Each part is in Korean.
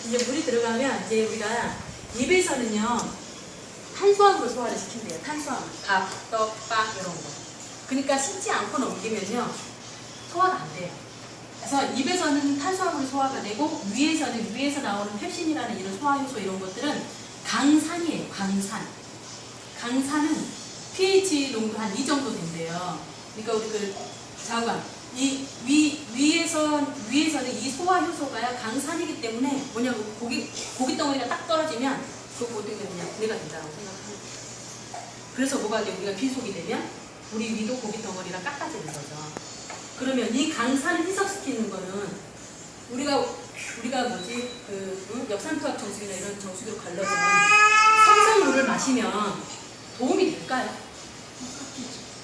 이제 물이 들어가면 이제 우리가 입에서는요 탄수화물을 소화를 시킨대요. 탄수화물, 밥, 떡, 빵 이런 거. 그러니까 씹지 않고 넘기면요 소화가 안 돼요. 그래서 입에서는 탄수화물이 소화가 되고 위에서 나오는 펩신이라는 이런 소화효소 이런 것들은 강산이에요. 강산은 pH 농도 한 2 정도 된대요. 그러니까 우리 그 자관 이 위에서는 이 소화효소가 강산이기 때문에 뭐냐면 고기 덩어리가 딱 떨어지면 그 모든 게 그냥 분해가 된다고 생각합니다. 그래서 뭐가 돼요? 우리가 비속이 되면 우리 위도 고기 덩어리랑 깎아지는 거죠. 그러면 이 강산을 희석시키는 거는 우리가 뭐지 역산투압 정수기나 이런 정수기로 갈라지는 생선물을 마시면 도움이 될까요?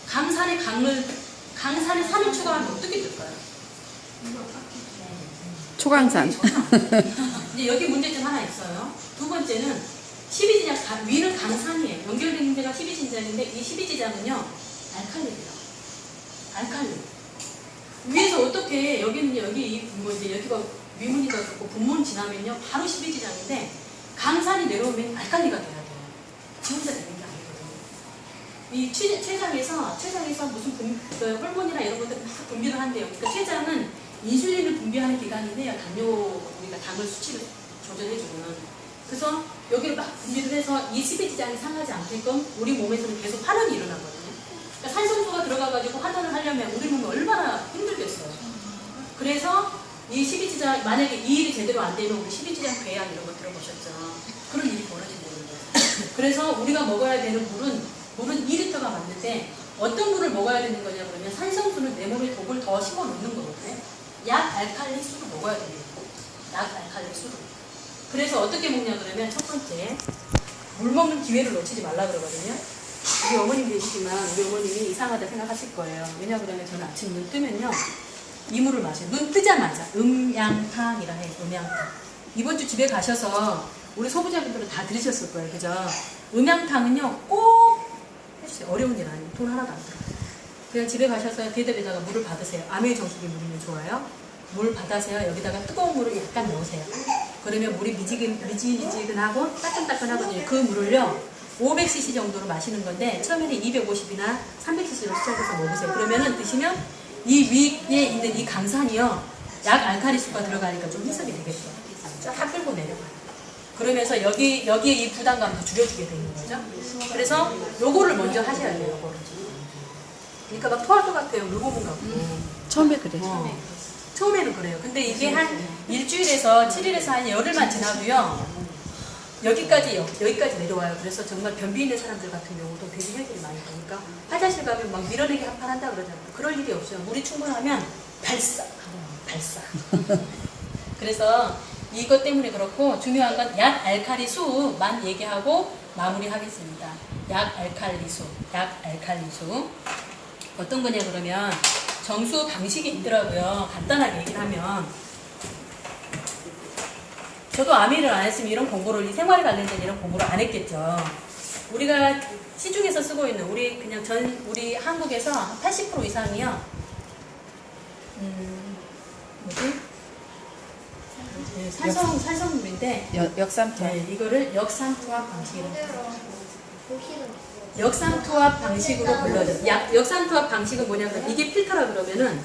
강산의 산을 추가하면 어떻게 될까요? 초강산. 이제 여기 문제점 하나 있어요. 두 번째는 12지장, 위는 강산이에요. 연결된 데가 12지장인데 이 12지장은요 알칼리. 위에서 어떻게 여기가 위문이 가고 분문 지나면요 바로 12지장인데 강산이 내려오면 알칼리가 돼야 돼요. 지 혼자 되는 게 아니거든요. 이 췌장에서 무슨 호르몬이나 이런 것들 막 분비를 한대요. 그러니까 췌장은 인슐린을 분비하는 기관인데요. 우리가 당을 수치를 조절해주는. 그래서 여기를 막 분비를 해서 이 12지장이 상하지 않게끔 우리 몸에서는 계속 환원이 일어나거든요. 그러니까 산성소가 들어가가지고 환원을 하려면 우리 몸이 얼마나 힘들겠어요. 그래서 이 12지장, 만약에 이 일이 제대로 안 되면 우리 12지장 궤양 이런 거 들어보셨죠? 그런 일이 벌어진다는 거예요. 그래서 우리가 먹어야 되는 물은 2리터가 맞는데 어떤 물을 먹어야 되는 거냐 그러면 산성수는 내 몸에 독을 더 심어놓는 거거든요. 약 알칼리 수를 먹어야 됩니다. 약 알칼리 수를. 그래서 어떻게 먹냐 그러면 첫 번째 물 먹는 기회를 놓치지 말라 그러거든요. 우리 어머님 계시지만 우리 어머님이 이상하다 생각하실 거예요. 왜냐 그러면 저는 아침 눈 뜨면요 이 물을 마셔요. 눈 뜨자마자 음양탕이라 해요. 음양탕. 이번 주 집에 가셔서 우리 소부자분들은 다 들으셨을 거예요. 그죠? 음양탕은요 꼭 해주세요. 어려운 일 아니에요. 돈 하나도 안 들어요. 그냥 집에 가셔서 대접에다가 물을 받으세요. 아메이 정수기 물이면 좋아요. 물 받아서요. 여기다가 뜨거운 물을 약간 넣으세요. 그러면 물이 미지근하고 따끈따끈하거든요. 그 물을요 500cc 정도로 마시는 건데 처음에는 250이나 300cc로 시작해서 먹으세요. 그러면은 드시면 이 위에 있는 이 강산이요 약 알칼리수가 들어가니까 좀 희석이 되겠죠. 쫙 끌고 내려가요. 그러면서 여기에 이 부담감도 줄여주게 되는 거죠. 그래서 요거를 먼저 하셔야 돼요. 요거를. 그러니까 막 토할 것 같아요. 물고문 같고. 처음에 그래요. 처음에는 그래요. 근데 이게 한 일주일에서 7일에서 한 열흘만 지나도요. 여기까지 내려와요. 그래서 정말 변비 있는 사람들 같은 경우도 되게 혈기를 많이 나니까 화장실 가면 막 밀어내기 한 판 한다 그러잖아요. 그럴 일이 없어요. 물이 충분하면 발싹. 그래서 이것 때문에 그렇고 중요한 건 약 알칼리 수만 얘기하고 마무리하겠습니다. 약 알칼리 수. 어떤 거냐 그러면 정수 방식이 있더라고요. 간단하게 얘기를 하면 저도 아미를 안 했으면 이런 공부를, 이 생활에 관련된 이런 공부를 안 했겠죠. 우리가 시중에서 쓰고 있는 우리 한국에서 80% 이상이요. 산성물인데 역삼투압. 네, 이거를 역산투압 방식이라고 해요. 역산투압 방식으로 불러요. 역산투압 방식은 뭐냐면 이게 필터라 그러면은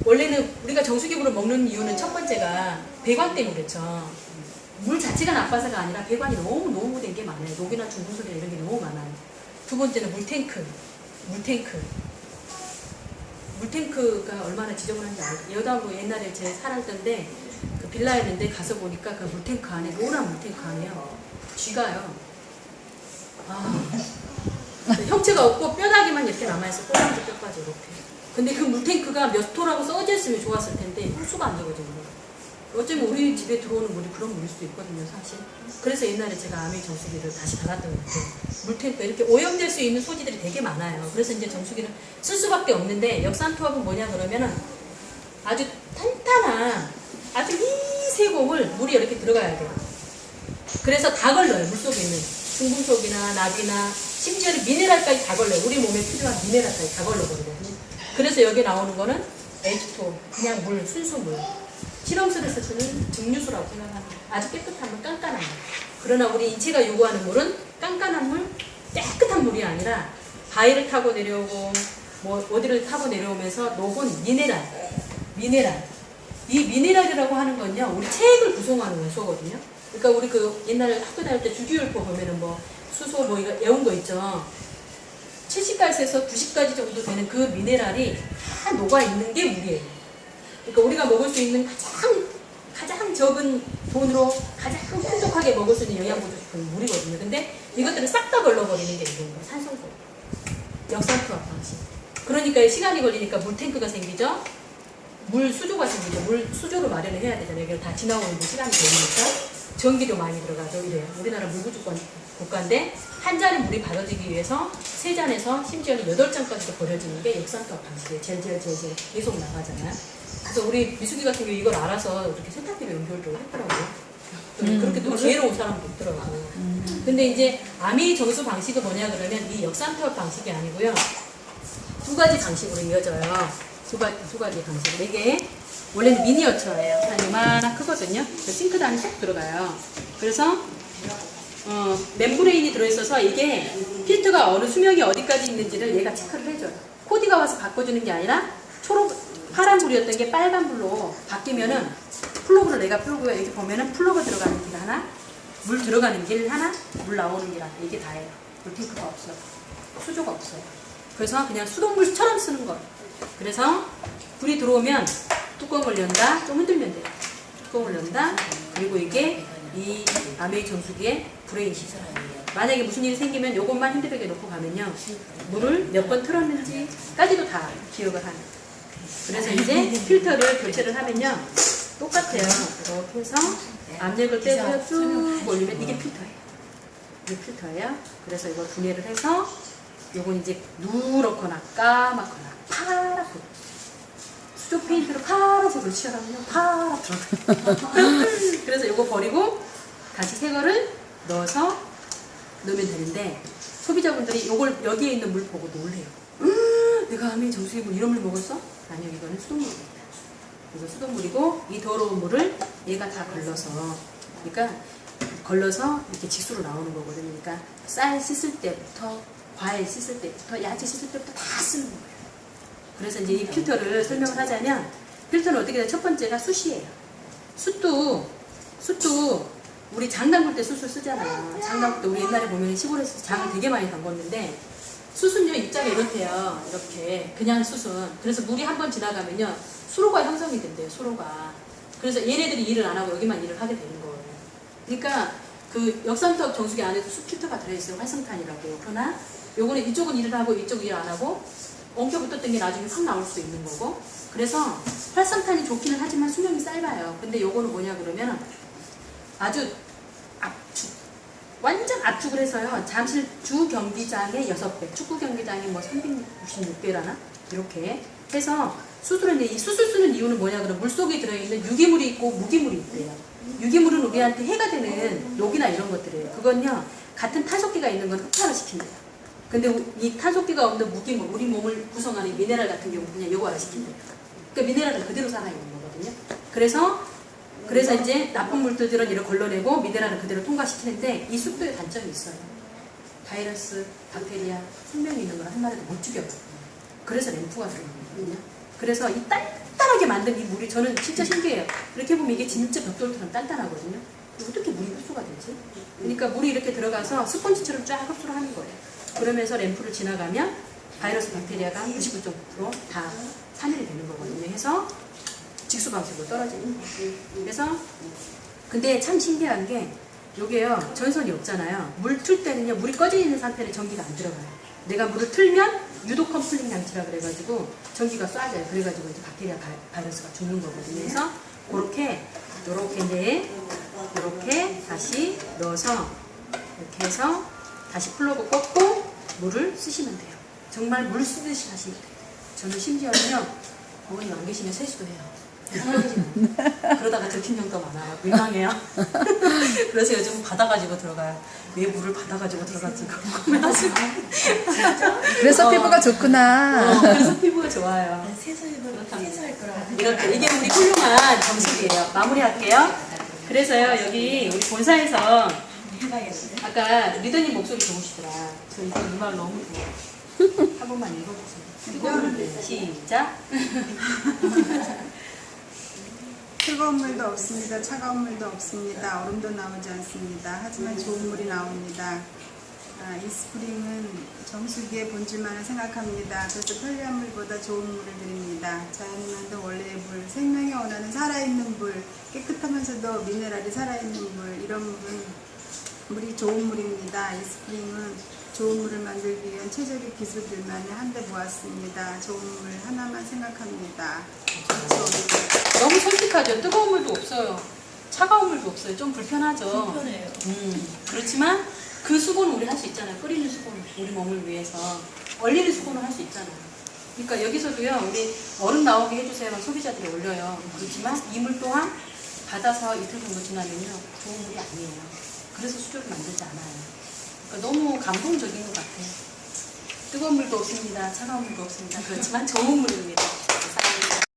원래는 우리가 정수기물을 먹는 이유는 첫 번째가 배관 때문에 그렇죠. 물 자체가 나빠서가 아니라 배관이 너무 노후된 게 많아요. 녹이나 중금속이나 이런 게 너무 많아요. 두 번째는 물탱크가 얼마나 지저분한지 알아요. 여담으로 옛날에 제 살았던데 그 빌라였는데 가서 보니까 그 물탱크 안에 노란 물탱크 안에요 쥐가요. 형체가 없고 뼈다귀만 이렇게 남아있어. 꼬랑지 뼈까지 이렇게. 근데 그 물탱크가 몇 호라고 써져 있으면 좋았을 텐데 홀수가 안 되거든요. 어쩌면 우리 집에 들어오는 물이 그런 물일 수도 있거든요, 사실. 그래서 옛날에 제가 아메이 정수기를 다시 달았던 것 같아요. 물탱크 이렇게 오염될 수 있는 소지들이 되게 많아요. 그래서 이제 정수기를 쓸 수밖에 없는데 역산투압은 뭐냐 그러면은 아주 탄탄한 아주 미세공을 물이 이렇게 들어가야 돼요. 그래서 다 걸러요. 물속에 있는 중금속이나 납이나 심지어 미네랄까지 다 걸러요. 우리 몸에 필요한 미네랄까지 다 걸러버리거든요. 그래서 여기 나오는 거는 H2O, 그냥 물, 순수물. 실험실에서 쓰는 증류수라고 생각합니다. 아주 깨끗한 물, 깐깐한 물. 그러나 우리 인체가 요구하는 물은 깐깐한 물, 깨끗한 물이 아니라 바위를 타고 내려오고 뭐 어디를 타고 내려오면서 녹은 미네랄. 이 미네랄이라고 하는 건요, 우리 체액을 구성하는 요소거든요. 그러니까 우리 그 옛날에 학교 다닐 때 주기율표 보면은 뭐 수소 뭐 이거 외운 거 있죠. 70가지에서 90가지 정도 되는 그 미네랄이 다 녹아 있는 게 물이에요. 그러니까 우리가 먹을 수 있는 가장 적은 돈으로 가장 풍족하게 먹을 수 있는 영양분이 물이거든요. 근데 이것들을 싹 다 걸러버리는 게 이런 거예요. 산소고. 역산투압 방식. 그러니까 시간이 걸리니까 물탱크가 생기죠. 물 수조가 생기죠. 물 수조를 마련을 해야 되잖아요. 여기를 다 지나오는 시간이 걸리니까 전기료 많이 들어가죠. 이래요. 우리나라 물부족권 국가인데 한 잔의 물이 받아들이기 위해서 3잔에서 심지어는 8잔까지도 버려지는 게 역산투압 방식이에요. 젤 계속 나가잖아요. 그래서 우리 미숙이 같은 경우 이걸 알아서 이렇게 세탁기로 연결도 했더라고요. 그렇게 또 지혜로운 사람도 있더라고요. 근데 이제 아미 정수 방식은 뭐냐 그러면 이 역산투압 방식이 아니고요. 두 가지 방식으로 이어져요. 두 가지 방식으로. 이게 원래는 미니어처예요. 한 요만한 크거든요. 싱크대 안에 쏙 들어가요. 그래서 멤브레인이 들어있어서 이게 필터가 어느 수명이 어디까지 있는지를 얘가 체크를 해줘요. 코디가 와서 바꿔주는 게 아니라 파란 불이었던 게 빨간 불로 바뀌면은 플러그를 내가 플러그가 여기 보면은 플러그 들어가는 길 하나, 물 들어가는 길 하나, 물 나오는 길 하나. 이게 다예요. 물탱크가 없어요. 수조가 없어요. 그래서 그냥 수돗물처럼 쓰는 거예요. 그래서 불이 들어오면 뚜껑을 연다. 좀 흔들면 돼요. 뚜껑을 연다. 그리고 이게 이 아메이 정수기의 브레인 시설이에요. 만약에 무슨 일이 생기면 이것만 핸드백에 놓고 가면요. 물을 몇 번 틀었는지까지도 다 기억을 하는. 그래서 이제 필터를 교체를 하면요. 똑같아요. 이렇게 해서 압력을 빼고요. 쭉 올리면 이게 필터예요. 이게 필터예요. 그래서 이걸 분해를 해서 요건 이제 누렇거나 까맣거나 파랗고 수조 페인트로 파란색으로 칠하면요. 파랗더라고요. 그래서 요거 버리고 다시 새 거를 넣으면 되는데 소비자분들이 요걸 여기에 있는 물 보고 놀래요. 내가 아메이 정수기 물 이런 물 먹었어? 아니요, 이거는 수돗물입니다. 이거 수돗물이고 이 더러운 물을 얘가 다 걸러서 이렇게 직수로 나오는 거거든요. 그러니까 쌀 씻을 때부터 과일 씻을 때부터 야채 씻을 때부터 다 쓰는 거예요. 그래서 이제 이 필터를 설명을 하자면 필터는 어떻게 돼요? 첫 번째가 숯이에요. 숯도 우리 장 담글 때 숯을 쓰잖아요. 장 담글 때 우리 옛날에 보면 시골에서 장을 되게 많이 담궜는데 숯은요 입장이 이렇대요. 이렇게 그냥 숯은. 그래서 물이 한번 지나가면요 수로가 형성이 된대요. 수로가. 그래서 얘네들이 일을 안 하고 여기만 일을 하게 되는 거예요. 그러니까 그 역산투압 정수기 안에도 숯 필터가 들어있어요. 활성탄이라고. 그러나 요거는 이쪽은 일을 하고 이쪽은 일 안 하고 엉켜 붙었던 게 나중에 확 나올 수 있는 거고. 그래서 활성탄이 좋기는 하지만 수명이 짧아요. 근데 요거는 뭐냐 그러면 아주 완전 압축을 해서요. 잠실 주 경기장의 6배, 축구 경기장이 뭐 366배라나? 이렇게 해서 수술인데 이 수술 쓰는 이유는 뭐냐 그러면 물속에 들어있는 유기물이 있고 무기물이 있대요. 유기물은 우리한테 해가 되는 녹이나 이런 것들이에요. 그건요. 같은 탄소끼가 있는 건 흡착을 시킨대요. 근데 이 탄소끼가 없는 무기물, 우리 몸을 구성하는 미네랄 같은 경우 그냥 요거를 시킨대요. 그러니까 미네랄은 그대로 살아있는 거거든요. 그래서 이제 나쁜 물질들은 이를 걸러내고 미네랄을 그대로 통과시키는데 이 숯도의 단점이 있어요. 바이러스, 박테리아, 생명이 있는 걸 한 마리도 못 죽여요. 그래서 램프가 들어가거든요. 그래서 이 단단하게 만든 이 물이 저는 진짜 신기해요. 이렇게 보면 이게 진짜 벽돌처럼 단단하거든요. 어떻게 물이 흡수가 되지? 그러니까 물이 이렇게 들어가서 스펀지처럼 쫙 흡수를 하는 거예요. 그러면서 램프를 지나가면 바이러스, 박테리아가 99% 다 산일이 되는 거거든요. 해서 직수 방식으로 떨어지는 거예요. 그래서 근데 참 신기한 게 요게요 전선이 없잖아요. 물 틀 때는요 물이 꺼져 있는 상태는 전기가 안 들어가요. 내가 물을 틀면 유도 컴플링 장치라 그래가지고 전기가 쏴져요. 그래가지고 이제 박테리아 바이러스가 죽는 거거든요. 그래서 그렇게 이제 이렇게 다시 넣어서 이렇게 해서 다시 플러그 꽂고 물을 쓰시면 돼요. 정말 물 쓰듯이 하시면 돼요. 저는 심지어는요 어머님 안 계시면 세수도 해요. 그러다가 들킨 경우가 많아요. 민망해요. 그래서 요즘 받아가지고 들어가요. 왜 물을 받아가지고 들어갔지? 그래서 피부가 좋구나. 그래서 피부가 좋아요. 세수할 거라. 이렇게 이게 우리 훌륭한 정수기예요. 마무리할게요. 그래서요, 여기 우리 본사에서 아까 리더님 목소리 좋으시더라. 저 이거 이 말 너무 좋아. 한 번만 읽어주세요. 시작. 뜨거운 물도 없습니다. 차가운 물도 없습니다. 얼음도 나오지 않습니다. 하지만 좋은 물이 나옵니다. 이 스프링은 정수기의 본질만을 생각합니다. 그래서 편리한 물보다 좋은 물을 드립니다. 자연이 만든 원래의 물, 생명이 원하는 살아있는 물, 깨끗하면서도 미네랄이 살아있는 물, 이런 물이 좋은 물입니다. 이 스프링은 좋은 물을 만들기 위한 최적의 기술들만을 한데 모았습니다. 좋은 물 하나만 생각합니다. 너무 솔직하죠. 뜨거운 물도 없어요. 차가운 물도 없어요. 좀 불편하죠. 불편해요. 그렇지만 그 수고는 우리 할 수 있잖아요. 끓이는 수고는 우리 몸을 위해서. 얼리는 수고는 할 수 있잖아요. 그러니까 여기서도요. 우리 얼음 나오게 해주세요만 소비자들이 올려요. 그렇지만 이 물 또한 받아서 이틀 정도 지나면요. 좋은 물이 아니에요. 그래서 수조를 만들지 않아요. 그러니까 너무 감동적인 것 같아요. 뜨거운 물도 없습니다. 차가운 물도 없습니다. 그렇지만 좋은 물입니다.